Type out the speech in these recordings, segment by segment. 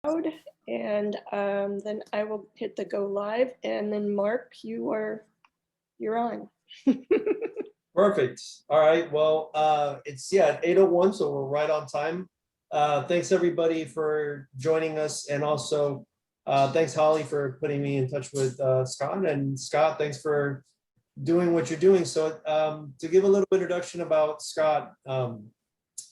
And then I will hit the go live, and then Mark, you're on. Perfect. All right. Well, it's 8:01, so we're right on time. Thanks everybody for joining us, and also thanks Holly for putting me in touch with Scott. And Scott, thanks for doing what you're doing. So to give a little introduction about Scott,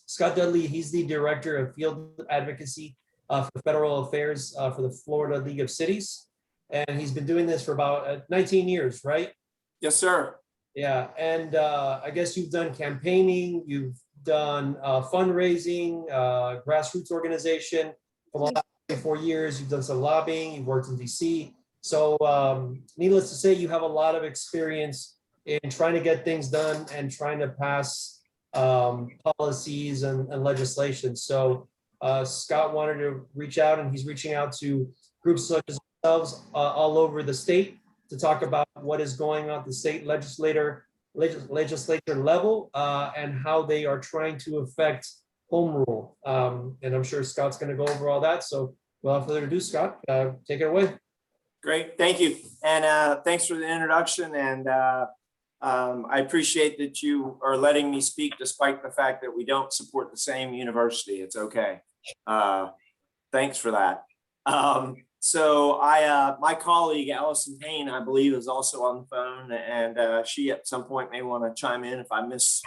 Scott Dudley, he's the Director of Field Advocacy for Federal Affairs for the Florida League of Cities. And he's been doing this for about 19 years, right? Yes, sir. Yeah, and I guess you've done campaigning, you've done fundraising, grassroots organization for the last 24 years. You've done some lobbying, you've worked in DC. So needless to say, you have a lot of experience in trying to get things done and trying to pass policies and legislation. So Scott wanted to reach out, and he's reaching out to groups such as ourselves all over the state to talk about what is going on at the state legislature level and how they are trying to affect home rule. And I'm sure Scott's going to go over all that. So without further ado, Scott, take it away. Great, thank you. And thanks for the introduction. And I appreciate that you are letting me speak despite the fact that we don't support the same university. It's okay. Thanks for that. So my colleague, Allison Payne, I believe, is also on the phone, and she at some point may want to chime in if I miss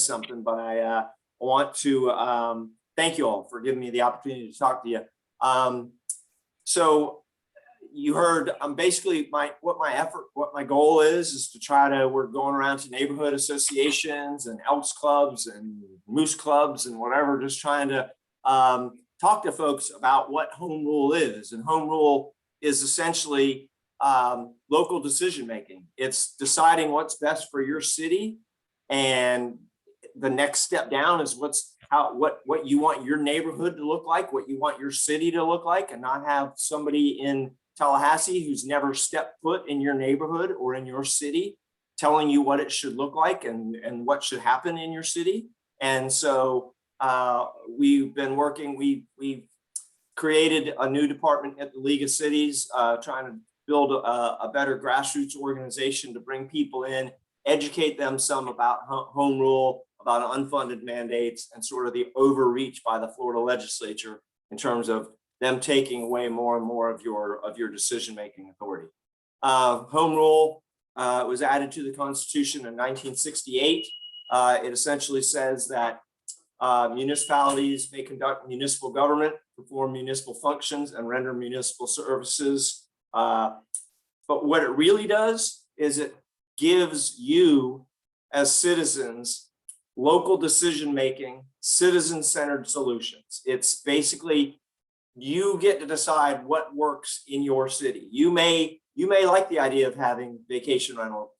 something, but I want to thank you all for giving me the opportunity to talk to you. So you heard basically what my goal is to try to, we're going around to neighborhood associations and Elks clubs and Moose clubs and whatever, just trying to talk to folks about what home rule is. And home rule is essentially local decision making. It's deciding what's best for your city, and the next step down is what you want your neighborhood to look like, what you want your city to look like, and not have somebody in Tallahassee who's never stepped foot in your neighborhood or in your city telling you what it should look like and what should happen in your city. And so we've been working, we've created a new department at the League of Cities, trying to build a better grassroots organization to bring people in, educate them some about home rule, about unfunded mandates, and sort of the overreach by the Florida legislature in terms of them taking away more and more of your decision-making authority. Home rule was added to the Constitution in 1968. It essentially says that municipalities may conduct municipal government, perform municipal functions, and render municipal services. But what it really does is it gives you, as citizens, local decision-making, citizen-centered solutions. It's basically, you get to decide what works in your city. You may like the idea of having vacation rental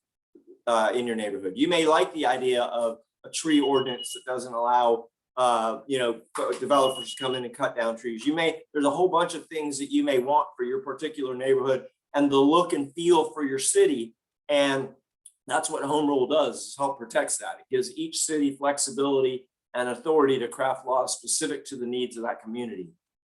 in your neighborhood. You may like the idea of a tree ordinance that doesn't allow developers to come in and cut down trees. There's a whole bunch of things that you may want for your particular neighborhood and the look and feel for your city. And that's what home rule does, is help protects that. It gives each city flexibility and authority to craft laws specific to the needs of that community.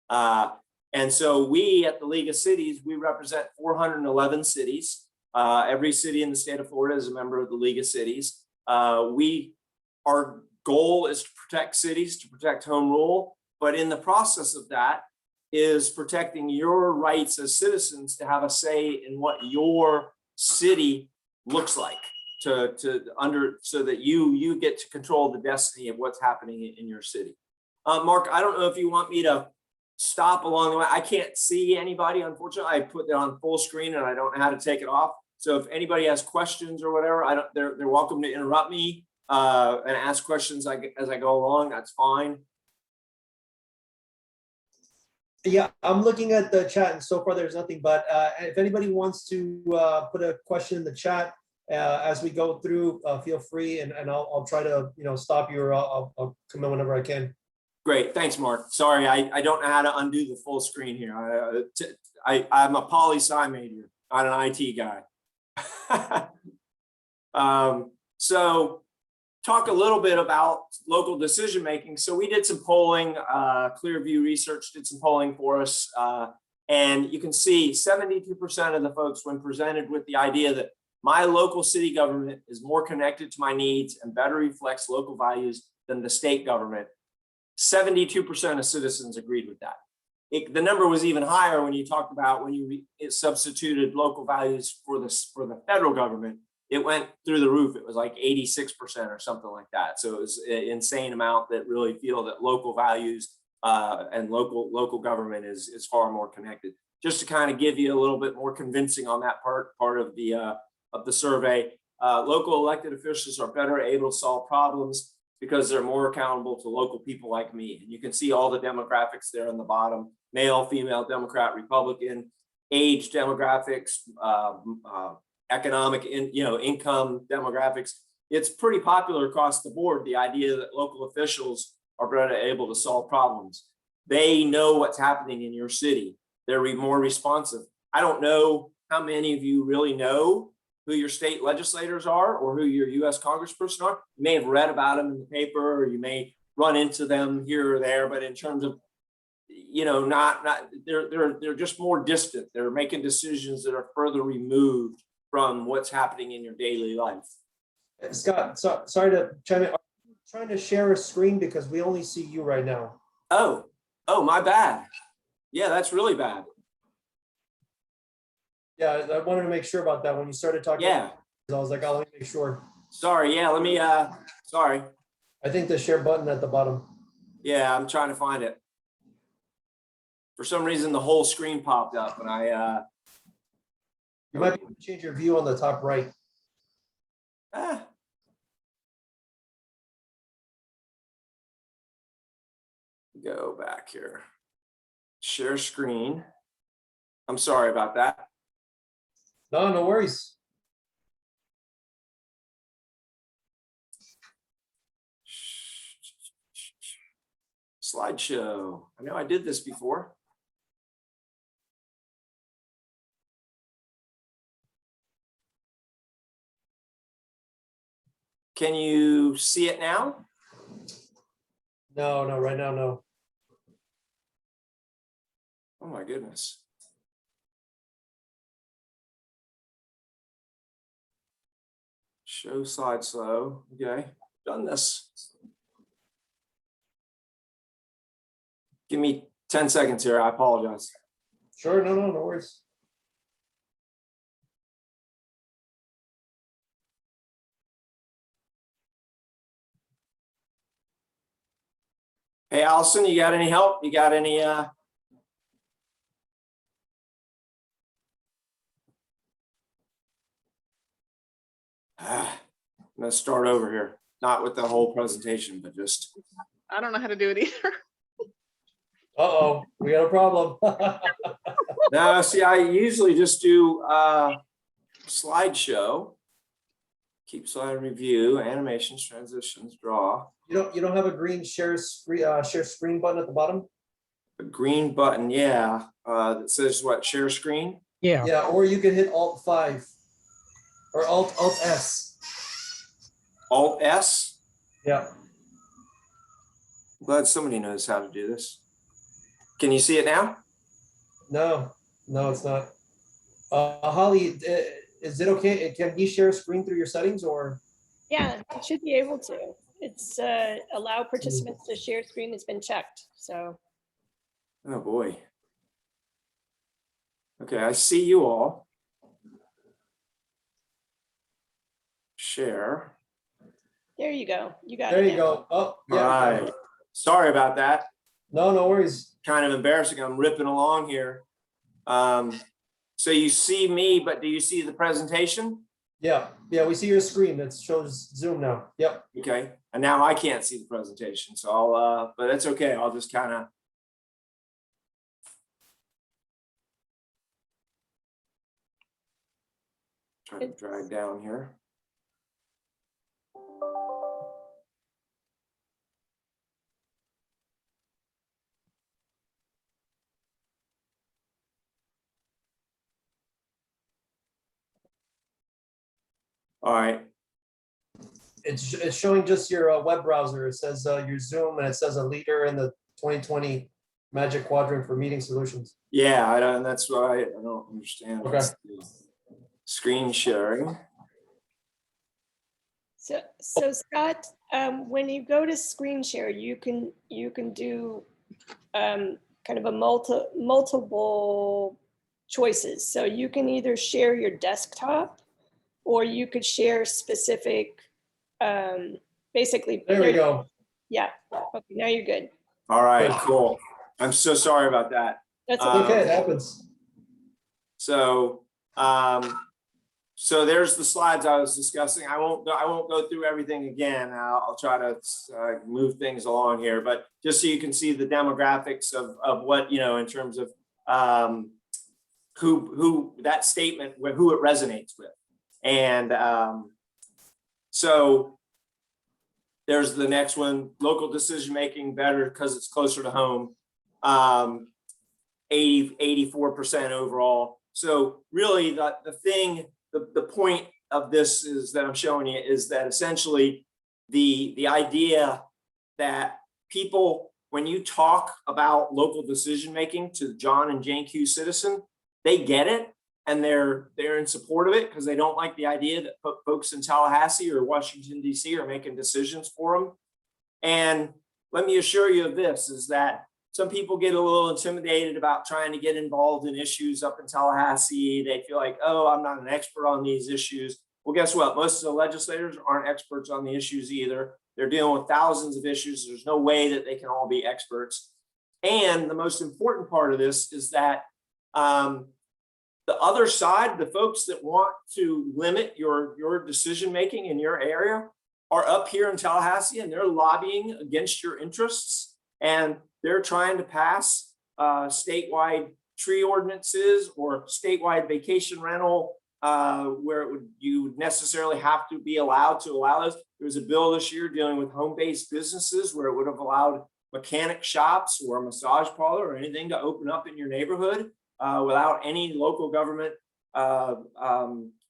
And so we at the League of Cities, we represent 411 cities. Every city in the state of Florida is a member of the League of Cities. Our goal is to protect cities, to protect home rule, but in the process of that is protecting your rights as citizens to have a say in what your city looks like, so that you get to control the destiny of what's happening in your city. Mark, I don't know if you want me to stop along the way. I can't see anybody, unfortunately. I put that on full screen and I don't know how to take it off. So if anybody has questions or whatever, they're welcome to interrupt me and ask questions as I go along. That's fine. Yeah, I'm looking at the chat, and so far there's nothing. But if anybody wants to put a question in the chat as we go through, feel free, and I'll try to stop you, or I'll come in whenever I can. Great, thanks, Mark. Sorry, I don't know how to undo the full screen here. I'm a poli-sci major, not an IT guy. So talk a little bit about local decision making. So we did some polling. Clearview Research did some polling for us, and you can see 72% of the folks, when presented with the idea that my local city government is more connected to my needs and better reflects local values than the state government, 72% of citizens agreed with that. The number was even higher when you talked about when you substituted local values for the federal government. It went through the roof. It was like 86% or something like that. So it was an insane amount that really feel that local values and local government is far more connected. Just to kind of give you a little bit more convincing on that part of the survey, local elected officials are better able to solve problems because they're more accountable to local people like me. And you can see all the demographics there on the bottom: male, female, Democrat, Republican, age demographics, economic income demographics. It's pretty popular across the board, the idea that local officials are better able to solve problems. They know what's happening in your city. They're more responsive. I don't know how many of you really know who your state legislators are or who your US congressperson are. You may have read about them in the paper, or you may run into them here or there, but in terms of, they're just more distant. They're making decisions that are further removed from what's happening in your daily life. Scott, sorry to chime in. Are you trying to share a screen because we only see you right now? Oh, my bad. Yeah, that's really bad. Yeah, I wanted to make sure about that when you started talking. Yeah. I was like, oh, let me make sure. Sorry. Yeah, let me, sorry. I think the share button at the bottom. Yeah, I'm trying to find it. For some reason, the whole screen popped up and You might be able to change your view on the top right. Go back here. Share screen. I'm sorry about that. No worries. Slideshow. I know I did this before. Can you see it now? No, right now, no. Oh my goodness. Show slide slow. Okay, done this. Give me 10 seconds here. I apologize. Sure, no worries. Hey, Allison, you got any help? You got any I'm gonna start over here. Not with the whole presentation, but just. I don't know how to do it either. Uh-oh, we got a problem. No, see, I usually just do slideshow. Keep slide review, animations, transitions, draw. You don't have a green share screen button at the bottom? A green button, yeah. That says what? Share screen? Yeah. Yeah, or you can hit Alt 5 or Alt S. Alt S? Yeah. I'm glad somebody knows how to do this. Can you see it now? No, it's not. Holly, is it okay? Can he share a screen through your settings or? Yeah, it should be able to. It's allow participants to share screen has been checked, so. Oh boy. Okay, I see you all. Share. There you go. You got it. There you now. go. Oh, All yeah. right. Sorry about that. No worries. Kind of embarrassing. I'm ripping along here. So you see me, but do you see the presentation? Yeah, we see your screen. That shows Zoom now. Yep. Okay. And now I can't see the presentation. So I'll, but that's okay. I'll just kind of. Try to drag down here. All right. It's showing just your web browser. It says your Zoom, and it says a leader in the 2020 Magic Quadrant for meeting solutions. Yeah, I don't, that's why I don't understand. Okay. What's the screen sharing. So Scott, when you go to screen share, you can do kind of a multiple choices. So you can either share your desktop, or you could share specific, basically. There we go. Yeah. Okay, now you're good. All right, cool. I'm so sorry about that. That's Okay, it happens. So, so there's the slides I was discussing. I won't go through everything again. I'll try to move things along here, but just so you can see the demographics of what, you know, in terms of who that statement, who it resonates with. And so there's the next one, local decision-making better because it's closer to home. 84% overall. So really the point of this is that I'm showing you is that essentially the idea that people, when you talk about local decision-making to John and Jane Q citizen, they get it and they're in support of it because they don't like the idea that folks in Tallahassee or Washington, DC are making decisions for them. And let me assure you of this, is that some people get a little intimidated about trying to get involved in issues up in Tallahassee. They feel like, oh, I'm not an expert on these issues. Well, guess what? Most of the legislators aren't experts on the issues either. They're dealing with thousands of issues. There's no way that they can all be experts. And the most important part of this is that the other side, the folks that want to limit your decision-making in your area are up here in Tallahassee and they're lobbying against your interests. And they're trying to pass statewide tree ordinances or statewide vacation rental where you would necessarily have to be allowed to allow this. There was a bill this year dealing with home-based businesses where it would have allowed mechanic shops or a massage parlor or anything to open up in your neighborhood without any local government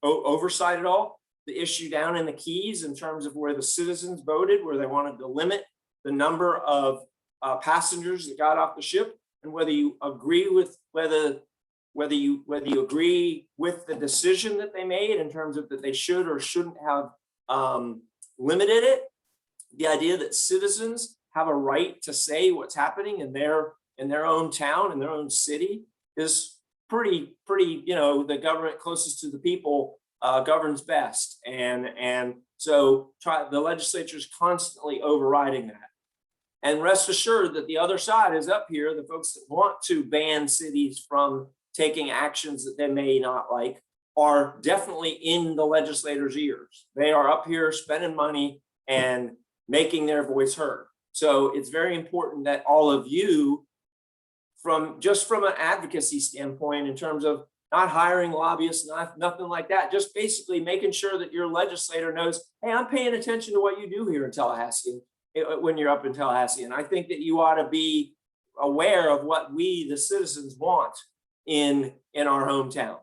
oversight at all. The issue down in the Keys in terms of where the citizens voted, where they wanted to limit the number of passengers that got off the ship, and whether you agree with whether you agree with the decision that they made in terms of that they should or shouldn't have limited it. The idea that citizens have a right to say what's happening in their own town, in their own city, is pretty, you know, the government closest to the people governs best. And so the legislature is constantly overriding that. And rest assured that the other side is up here, the folks that want to ban cities from taking actions that they may not like are definitely in the legislators' ears. They are up here spending money and making their voice heard. So it's very important that all of you, from an advocacy standpoint, in terms of not hiring lobbyists, nothing like that, just basically making sure that your legislator knows, hey, I'm paying attention to what you do here in Tallahassee when you're up in Tallahassee. And I think that you ought to be aware of what we, the citizens, want in our hometown.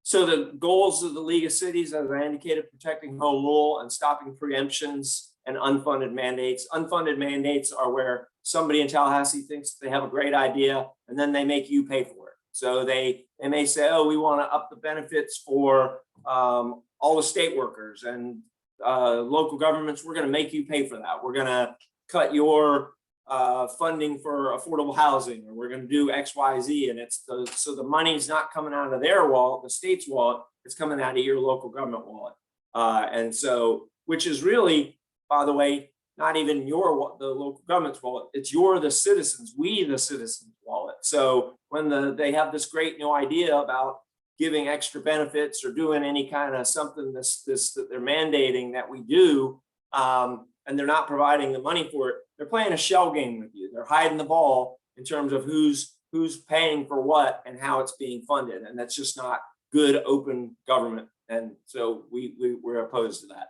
So the goals of the League of Cities, as I indicated, protecting home rule and stopping preemptions and unfunded mandates. Unfunded mandates are where somebody in Tallahassee thinks they have a great idea and then they make you pay for it. So they may say, oh, we want to up the benefits for all the state workers and local governments. We're going to make you pay for that. We're going to cut your funding for affordable housing, or we're going to do X, Y, Z. And so the money's not coming out of their wallet, the state's wallet, it's coming out of your local government wallet. And so, which is really, by the way, not even the local government's wallet, it's the citizens, we the citizens wallet. So when they have this great new idea about giving extra benefits or doing any kind of something that they're mandating that we do, and they're not providing the money for it, they're playing a shell game with you. They're hiding the ball in terms of who's paying for what and how it's being funded. And that's just not good, open government. And so we're opposed to that.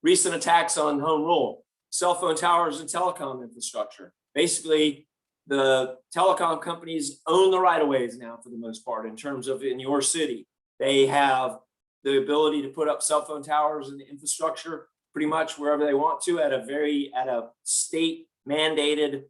Recent attacks on home rule, cell phone towers and telecom infrastructure. Basically, the telecom companies own the right of ways now for the most part in terms of in your city. They have the ability to put up cell phone towers and infrastructure pretty much wherever they want to at a state mandated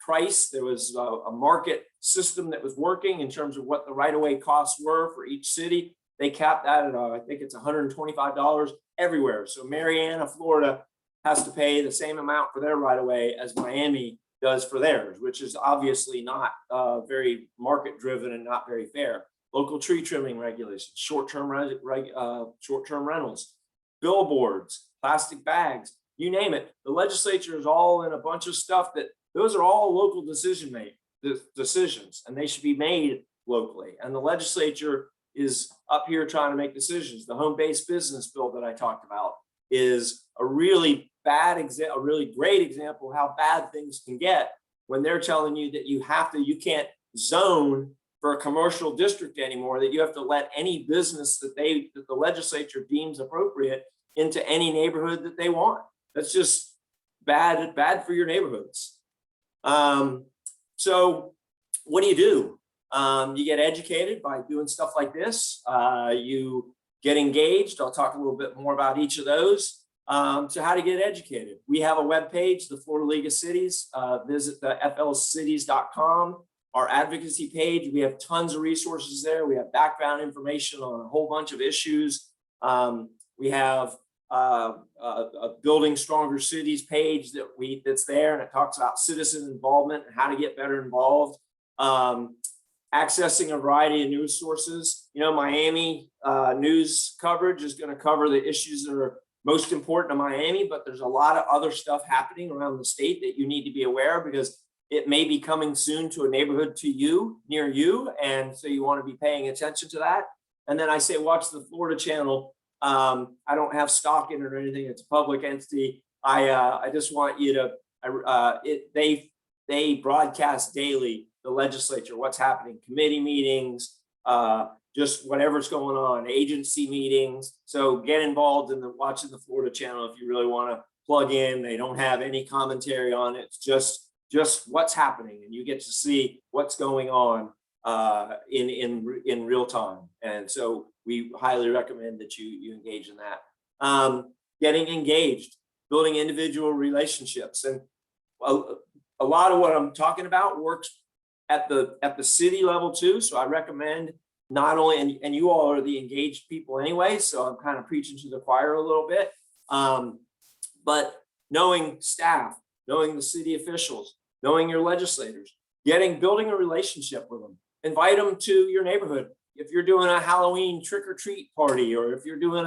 price. There was a market system that was working in terms of what the right-of-way costs were for each city. They capped that at, I think it's $125 everywhere. So Marianna, Florida has to pay the same amount for their right-of-way as Miami does for theirs, which is obviously not very market-driven and not very fair. Local tree trimming regulations, short-term rentals, billboards, plastic bags, you name it. The legislature is all in a bunch of stuff that those are all local decisions, and they should be made locally. And the legislature is up here trying to make decisions. The home-based business bill that I talked about is a really bad example, a really great example of how bad things can get when they're telling you that you can't zone for a commercial district anymore, that you have to let any business that the legislature deems appropriate into any neighborhood that they want. That's just bad for your neighborhoods. So what do? You get educated by doing stuff like this. You get engaged. I'll talk a little bit more about each of those. So how to get educated. We have a webpage, the Florida League of Cities. Visit the flcities.com, our advocacy page. We have tons of resources there. We have background information on a whole bunch of issues. We have a Building Stronger Cities page that's there, and it talks about citizen involvement and how to get better involved. Accessing a variety of news sources. Miami news coverage is going to cover the issues that are most important to Miami, but there's a lot of other stuff happening around the state that you need to be aware of, because it may be coming soon to a neighborhood near you. And so you want to be paying attention to that. And then I say, watch the Florida channel. I don't have stock in it or anything. It's a public entity. I just want you to, they broadcast daily, the legislature, what's happening, committee meetings, just whatever's going on, agency meetings. So get involved in watching the Florida channel if you really want to plug in. They don't have any commentary on it. It's just what's happening, and you get to see what's going on in real time. And so we highly recommend that you engage in that. Getting engaged, building individual relationships, and a lot of what I'm talking about works at the city level too. So I recommend not only, and you all are the engaged people anyway, so I'm kind of preaching to the choir a little bit, but knowing staff, knowing the city officials, knowing your legislators, building a relationship with them, invite them to your neighborhood. If you're doing a Halloween trick-or-treat party, or if you're doing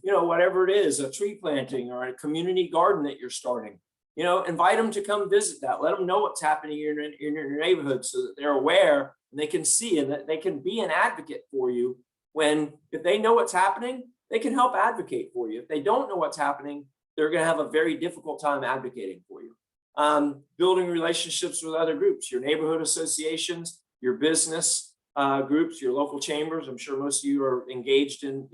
whatever it is, a tree planting or a community garden that you're starting, invite them to come visit that. Let them know what's happening in your neighborhood so that they're aware and they can see, and that they can be an advocate for you. If they know what's happening, they can help advocate for you. If they don't know what's happening, they're going to have a very difficult time advocating for you. Building relationships with other groups, your neighborhood associations, your business groups, your local chambers. I'm sure most of you are engaged in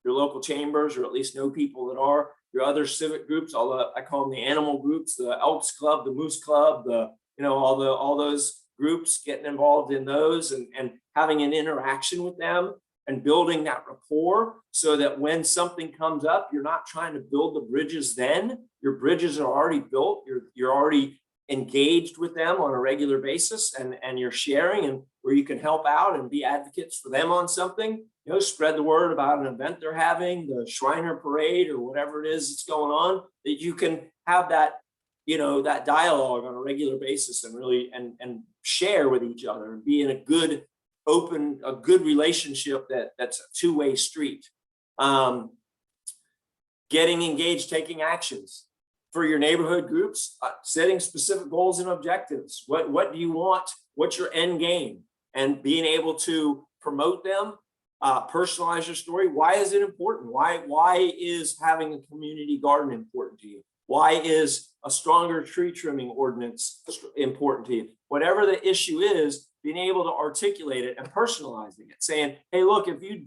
your local chambers, or at least know people that are. Your other civic groups, I call them the animal groups, the Elks Club, the Moose Club, all those groups, getting involved in those and having an interaction with them and building that rapport, so that when something comes up, you're not trying to build the bridges then. Your bridges are already built. You're already engaged with them on a regular basis, and you're sharing, and where you can help out and be advocates for them on something. Spread the word about an event they're having, the Shriner Parade, or whatever it is that's going on, that you can have that, that dialogue on a regular basis, and really and share with each other, and be in a good relationship that's a two-way street. Getting engaged, taking actions for your neighborhood groups, setting specific goals and objectives. What do you want? What's your end game? And being able to promote them, personalize your story. Why is it important? Why is having a community garden important to you? Why is a stronger tree trimming ordinance important to you? Whatever the issue is, being able to articulate it and personalizing it, saying, hey, look, if you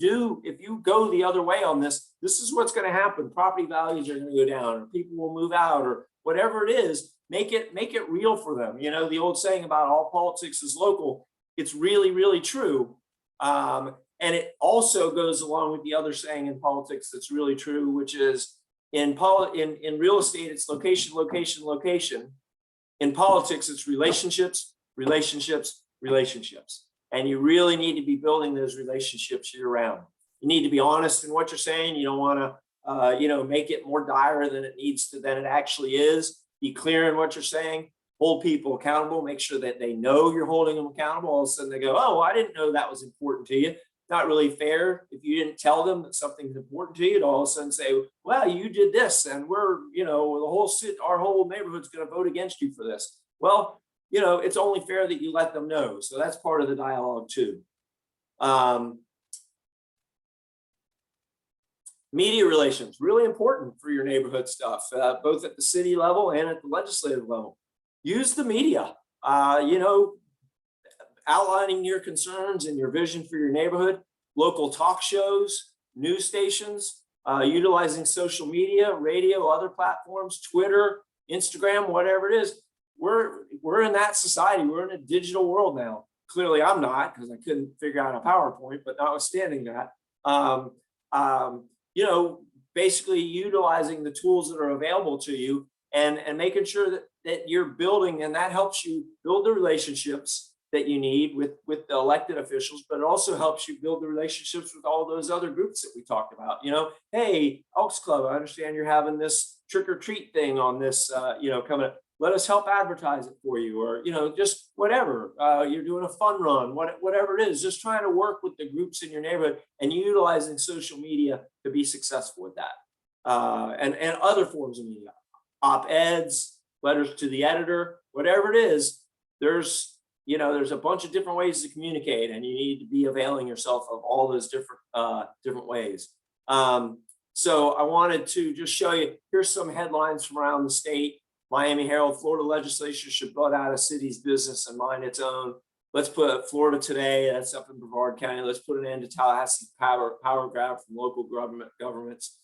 go the other way on this, this is what's going to happen. Property values are going to go down, or people will move out, or whatever it is. Make it real for them. The old saying about all politics is local. It's really, really true. And it also goes along with the other saying in politics that's really true, which is in real estate, it's location, location, location. In politics, it's relationships, relationships, relationships. And you really need to be building those relationships year round. You need to be honest in what you're saying. You don't want to, make it more dire than it actually is. Be clear in what you're saying. Hold people accountable. Make sure that they know you're holding them accountable. All of a sudden they go, "Oh, well, I didn't know that was important to you." Not really fair if you didn't tell them that something's important to you to all of a sudden say, "Well, you did this, and we're, our whole neighborhood's going to vote against you for this." Well, it's only fair that you let them know. So that's part of the dialogue too. Media relations, really important for your neighborhood stuff, both at the city level and at the legislative level. Use the media, outlining your concerns and your vision for your neighborhood, local talk shows, news stations, utilizing social media, radio, other platforms, Twitter, Instagram, whatever it is. We're in that society. We're in a digital world now. Clearly, I'm not, because I couldn't figure out a PowerPoint, but notwithstanding that, basically utilizing the tools that are available to you and making sure that you're building, and that helps you build the relationships that you need with the elected officials, but it also helps you build the relationships with all those other groups that we talked about. Hey, Elks Club, I understand you're having this trick or treat thing on this, coming up. Let us help advertise it for you, or, just whatever. You're doing a fun run, whatever it is, just trying to work with the groups in your neighborhood and utilizing social media to be successful with that. And other forms of media, op-eds, letters to the editor, whatever it is, there's a bunch of different ways to communicate, and you need to be availing yourself of all those different ways. So I wanted to just show you, here's some headlines from around the state. Miami Herald, Florida legislature should butt out a city's business and mind its own. Let's put Florida Today, that's up in Brevard County. Let's put an end to Tallahassee's power grab from local governments.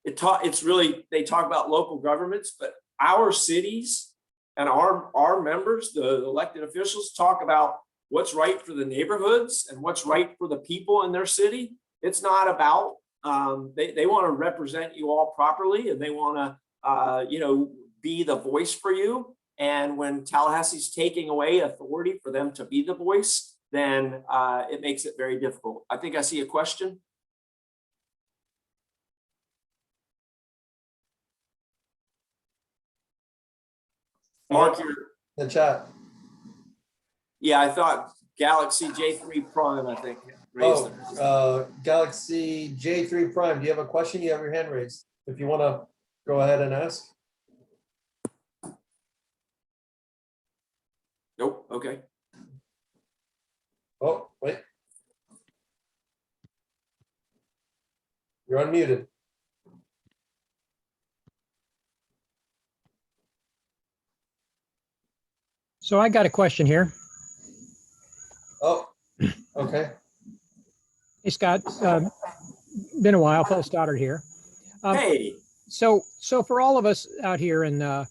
It's really, they talk about local governments, but our cities and our members, the elected officials, talk about what's right for the neighborhoods and what's right for the people in their city. It's not about, they want to represent you all properly, and they want to, be the voice for you. And when Tallahassee's taking away authority for them to be the voice, then it makes it very difficult. I think I see a question. Mark, The chat. Yeah, I thought Galaxy J3 Prime, I think. Galaxy J3 Prime, do you have a question? You have your hand raised. If you want to go ahead and ask. Nope, okay. Oh, wait. You're unmuted. So I got a question here. Oh, okay. Hey, Scott, been a while, Phil Stoddard here. Hey. So for all of us out here in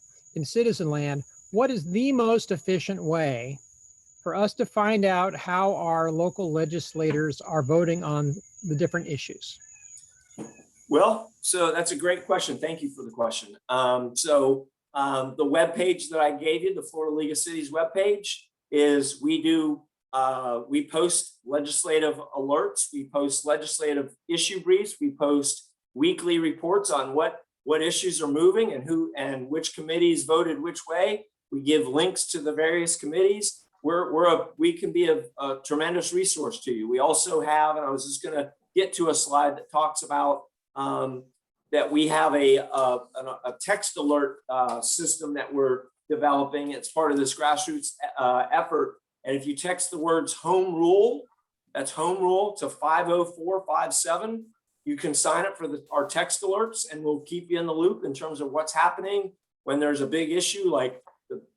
citizen land, what is the most efficient way for us to find out how our local legislators are voting on the different issues? Well, so that's a great question. Thank you for the question. The web page that I gave you, the Florida League of Cities webpage, is we post legislative alerts, we post legislative issue briefs, we post weekly reports on what issues are moving and who and which committees voted which way. We give links to the various committees. We can be a tremendous resource to you. We also have, and I was just going to get to a slide that talks about that we have a text alert system that we're developing. It's part of this grassroots effort. And if you text the words home rule, that's home rule, to 50457, you can sign up for our text alerts, and we'll keep you in the loop in terms of what's happening when there's a big issue like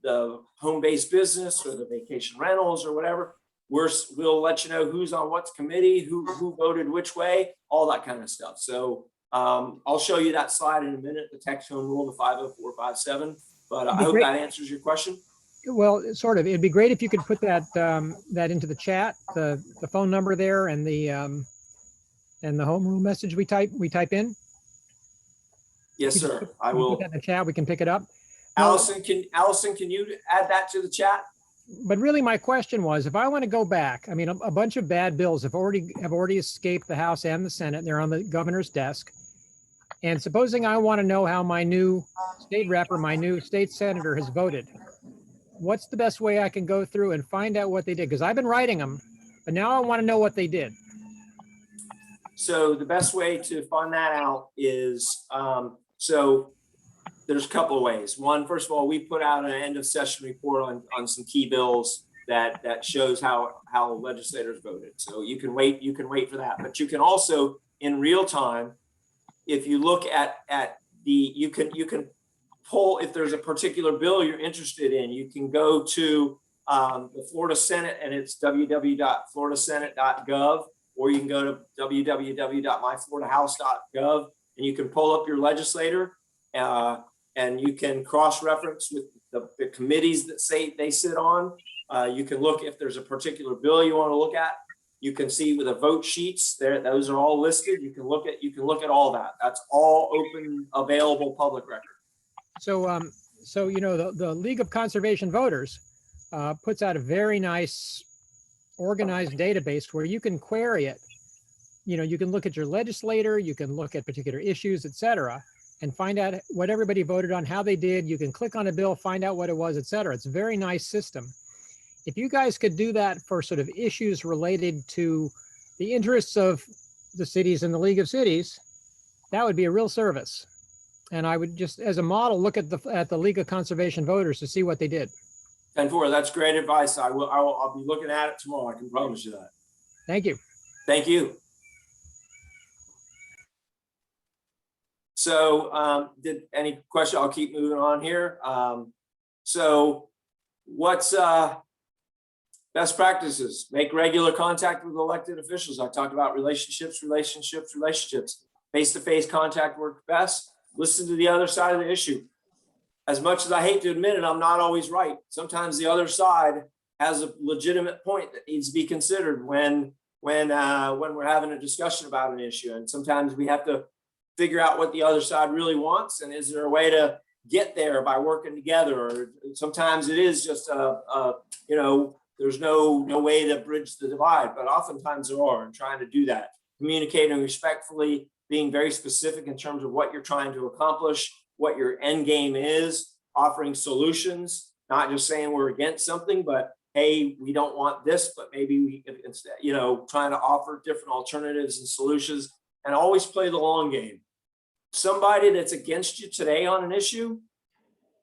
the home-based business or the vacation rentals or whatever. We'll let you know who's on what committee, who voted which way, all that kind of stuff. So I'll show you that slide in a minute, the text home rule to 50457. But I hope that answers your question. Well, sort of. It'd be great if you could put that that into the chat, the phone number there and the home rule message we type in. Yes, You just sir. put- I you put will. that in the chat. We can pick it up. No, Allison, can you add that to the chat? but really, my question was, if I want to go back, I mean, a bunch of bad bills have already escaped the House and the Senate. They're on the governor's desk. And supposing I want to know how my new state rep or my new state senator has voted, what's the best way I can go through and find out what they did? Because I've been writing them, but now I want to know what they did. So the best way to find that out is, so there's a couple of ways. One, first of all, we put out an end of session report on some key bills that shows how legislators voted. So you can wait for that, but you can also in real time, if you look at you can pull, if there's a particular bill you're interested in, you can go to the Florida Senate, and it's www.floridasenate.gov, or you can go to www.myfloridahouse.gov, and you can pull up your legislator, and you can cross-reference with the committees that they sit on. You can look if there's a particular bill you want to look at. You can see with the vote sheets there; those are all listed. You can look at all that. That's all open, available, public record. So, so you know, the League of Conservation Voters puts out a very nice, organized database where you can query it. You know, you can look at your legislator, you can look at particular issues, et cetera, and find out what everybody voted on, how they did. You can click on a bill, find out what it was, et cetera. It's a very nice system. If you guys could do that for sort of issues related to the interests of the cities and the League of Cities, that would be a real service. And I would just, as a model, look at the League of Conservation Voters to see what they did. 10-4, that's great advice. I'll be looking at it tomorrow. I can promise you that. Thank you. Thank you. So did any question? I'll keep moving on here. So what's best practices? Make regular contact with elected officials. I talked about relationships. Face-to-face contact works best. Listen to the other side of the issue. As much as I hate to admit it, I'm not always right. Sometimes the other side has a legitimate point that needs to be considered when we're having a discussion about an issue. And sometimes we have to figure out what the other side really wants, and is there a way to get there by working together? Or sometimes it is just there's no way to bridge the divide, but oftentimes there are, and trying to do that, communicating respectfully, being very specific in terms of what you're trying to accomplish, what your end game is, offering solutions, not just saying we're against something, but hey, we don't want this, but maybe we instead, trying to offer different alternatives and solutions, and always play the long game. Somebody that's against you today on an issue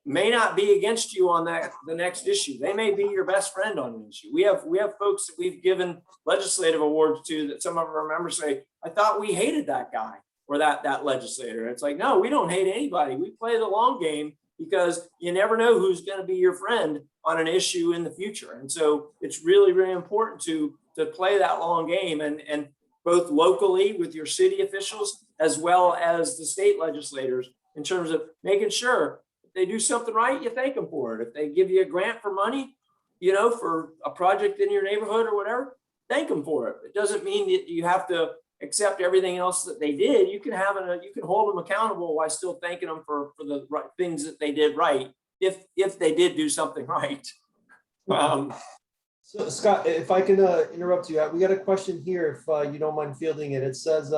may not be against you on the next issue. They may be your best friend on an issue. We have folks that we've given legislative awards to that some of our members say, I thought we hated that guy or that legislator. It's like, no, we don't hate anybody. We play the long game because you never know who's going to be your friend on an issue in the future. And so it's really, really important to play that long game, and both locally with your city officials as well as the state legislators, in terms of making sure if they do something right, you thank them for it. If they give you a grant for money, for a project in your neighborhood or whatever, thank them for it. It doesn't mean that you have to accept everything else that they did. You can hold them accountable while still thanking them for the right things that they did right, if they did do something right. So Scott, if I can interrupt you, we got a question here, if you don't mind fielding it. It says,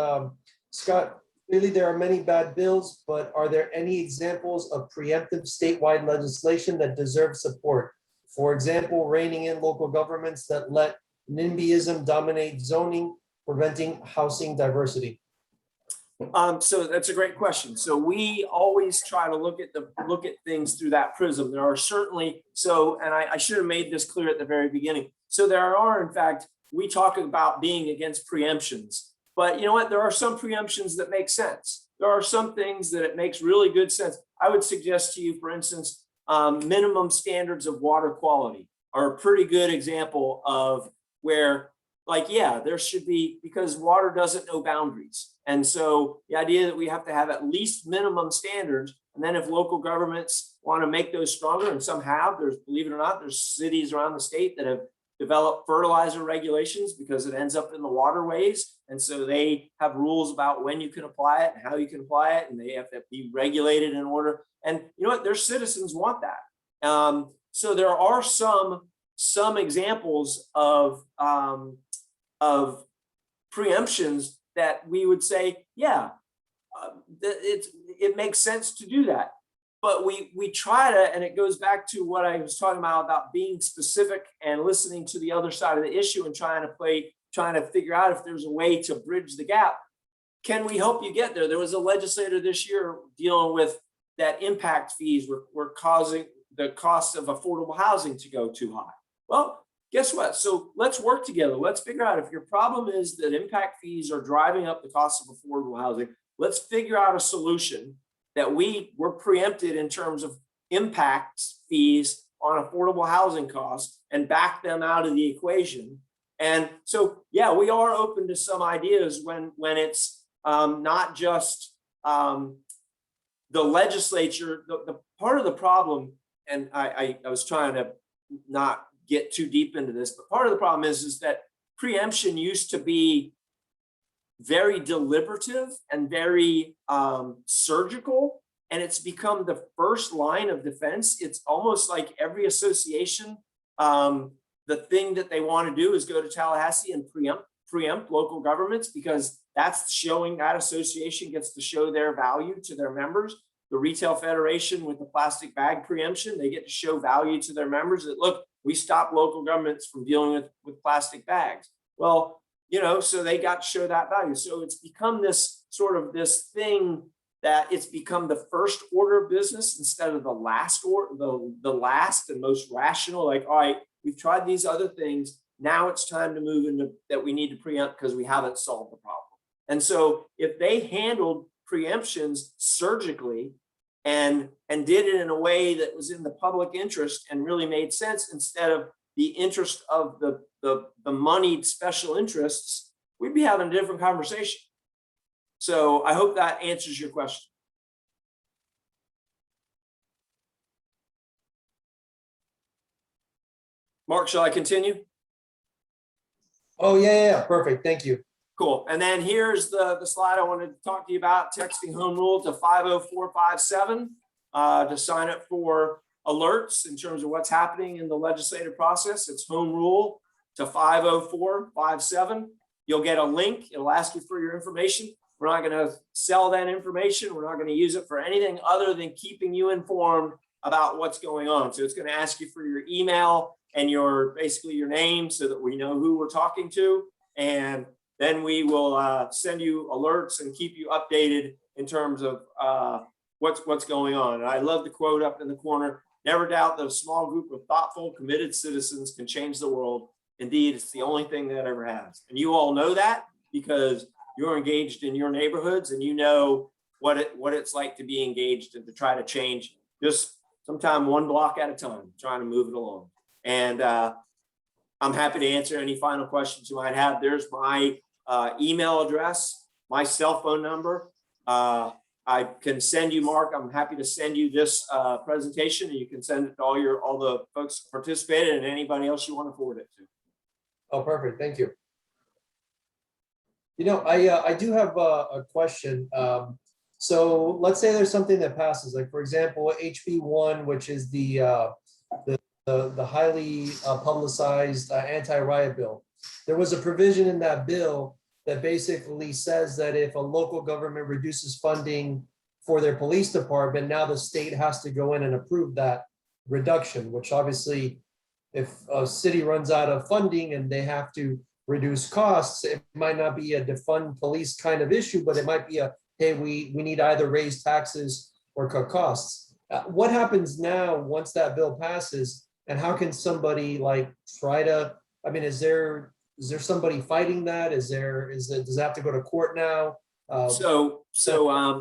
Scott, clearly there are many bad bills, but are there any examples of preemptive statewide legislation that deserves support? For example, reining in local governments that let NIMBYism dominate zoning, preventing housing diversity. So that's a great question. So we always try to look at things through that prism. There are certainly, and I should have made this clear at the very beginning. So there are, in fact, we talk about being against preemptions, but you know what? There are some preemptions that make sense. There are some things that it makes really good sense. I would suggest to you, for instance, minimum standards of water quality are a pretty good example of where, there should be, because water doesn't know boundaries. And so the idea that we have to have at least minimum standards, And then if local governments want to make those stronger, and some have, believe it or not, there's cities around the state that have developed fertilizer regulations because it ends up in the waterways. And so they have rules about when you can apply it and how you can apply it, and they have to be regulated in order. And you know what? Their citizens want that. So there are some examples of preemptions that we would say, yeah, it makes sense to do that. But we try to, and it goes back to what I was talking about being specific and listening to the other side of the issue and trying to figure out if there's a way to bridge the gap. Can we help you get there? There was a legislator this year dealing with that impact fees were causing the cost of affordable housing to go too high. Well, guess what? So let's work together. Let's figure out if your problem is that impact fees are driving up the cost of affordable housing. Let's figure out a solution that were preempted in terms of impact fees on affordable housing costs and back them out of the equation. And so, yeah, we are open to some ideas when it's not just the legislature. The part of the problem, and I was trying to not get too deep into this, but part of the problem is that preemption used to be very deliberative and very surgical, and it's become the first line of defense. It's almost like every association, the thing that they want to do is go to Tallahassee and preempt local governments, because that's showing that association gets to show their value to their members. The Retail Federation with the plastic bag preemption, they get to show value to their members that, look, we stop local governments from dealing with plastic bags. Well, you know, so they got to show that value. So it's become this sort of this thing that it's become the first order of business instead of the last or the last and most rational. Like, all right, we've tried these other things. Now it's time to move into that we need to preempt because we haven't solved the problem. And so if they handled preemptions surgically and did it in a way that was in the public interest and really made sense instead of the interest of the moneyed special interests, we'd be having a different conversation. So I hope that answers your question. Mark, shall I continue? Oh, yeah. Perfect. Thank you. Cool. And then here's the slide I wanted to talk to you about, texting home rule to 50457 to sign up for alerts in terms of what's happening in the legislative process. It's home rule to 50457. You'll get a link. It'll ask you for your information. We're not going to sell that information. We're not going to use it for anything other than keeping you informed about what's going on. So it's going to ask you for your email and basically your name so that we know who we're talking to. And then we will send you alerts and keep you updated in terms of what's going on. And I love the quote up in the corner: never doubt that a small group of thoughtful, committed citizens can change the world. Indeed, it's the only thing that ever has. And you all know that because you're engaged in your neighborhoods and you know what it's like to be engaged and to try to change just sometime one block at a time, trying to move it along. And I'm happy to answer any final questions you might have. There's my email address, my cell phone number. I can send you, Mark, I'm happy to send you this presentation, and you can send it to all the folks who participated and anybody else you want to forward it to. Oh, perfect. Thank you. You know, I do have a question. So let's say there's something that passes, like for example, HB1, which is the highly publicized anti-riot bill. There was a provision in that bill that basically says that if a local government reduces funding for their police department, now the state has to go in and approve that reduction, which obviously, if a city runs out of funding and they have to reduce costs, it might not be a defund police kind of issue, but it might be hey, we need to either raise taxes or cut costs. What happens now once that bill passes, and how can somebody try to, I mean, is there somebody fighting that? does it have to go to court now? So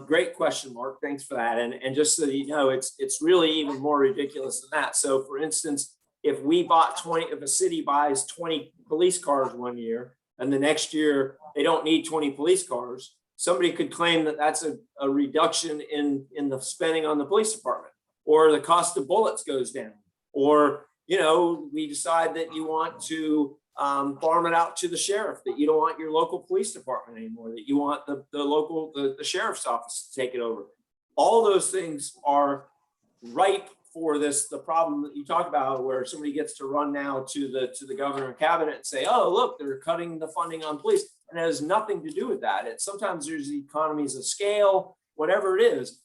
great question, Mark. Thanks for that. And just so you know, it's really even more ridiculous than that. So for instance, if a city buys 20 police cars one year and the next year they don't need 20 police cars, somebody could claim that that's a reduction in the spending on the police department, or the cost of bullets goes down, or, you know, we decide that you want to farm it out to the sheriff, that you don't want your local police department anymore, that you want the sheriff's office to take it over. All those things are ripe for the problem that you talk about, where somebody gets to run now to the governor and cabinet and say, oh, look, they're cutting the funding on police. And it has nothing to do with that. It's sometimes there's economies of scale, whatever it is.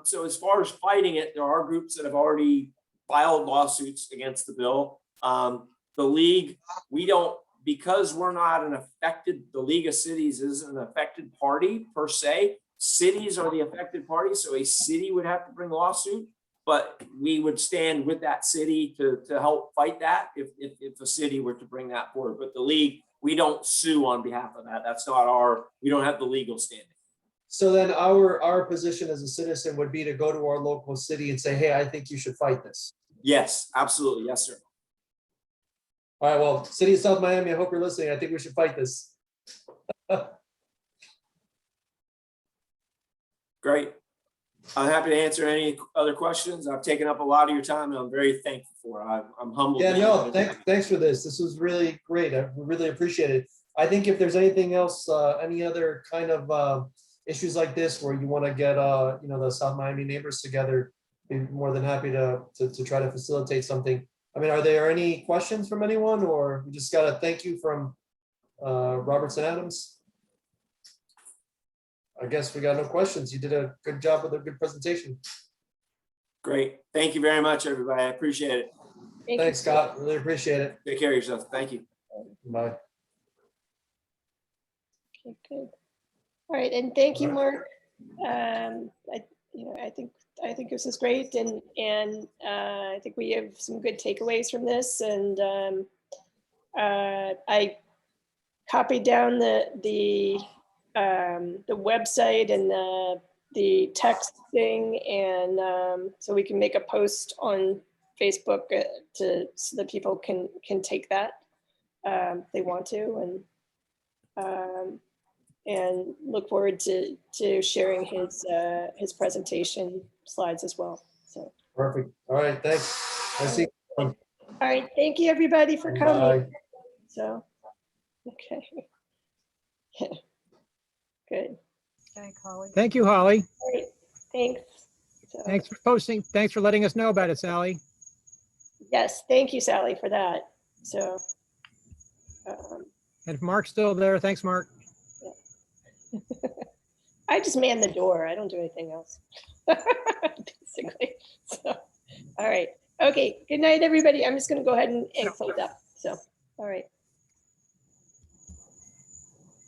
So as far as fighting it, there are groups that have already filed lawsuits against the bill. The league, we don't, because we're not the League of Cities isn't an affected party per se. Cities are the affected party, so a city would have to bring a lawsuit, but we would stand with that city to help fight that if a city were to bring that forward. But the league, we don't sue on behalf of that. That's not we don't have the legal standing. So then our position as a citizen would be to go to our local city and say, hey, I think you should fight this. Yes, absolutely. Yes, sir. All right, well, City of South Miami, I hope you're listening. I think we should fight this. Great. I'm happy to answer any other questions. I've taken up a lot of your time and I'm very thankful for it. I'm humbled. Yeah, no, thanks for this. This was really great. I really appreciate it. I think if there's anything else, any other kind of issues like this where you want to get, you know, the South Miami neighbors together, be more than happy to try to facilitate something. I mean, are there any questions from anyone, or we just got a thank you from Robertson Adams? I guess we got no questions. You did a good job with a good presentation. Great. Thank you very much, everybody. I appreciate it. Thanks, Scott. Really appreciate it. Take care of yourself. Thank you. Bye. Okay, good. All right, and thank you, Mark. I think this is great, and I think we have some good takeaways from this. And I copied down the website and the text thing, and so we can make a post on Facebook so that people can take that if they want to, and look forward to sharing his presentation slides as well. So Perfect. All right, thanks. I see. all right, thank you everybody for coming. Bye. So okay. Good. Thank you, Holly. All right, thanks. So, Thanks for posting. Thanks for letting us know about it, Sally. yes, thank you, Sally, for that. So And if Mark's still there, thanks, Mark. I just man the door. I don't do anything else. Basically. So, all right. Okay. Good night, everybody. I'm just going to go ahead and close up. So, all right.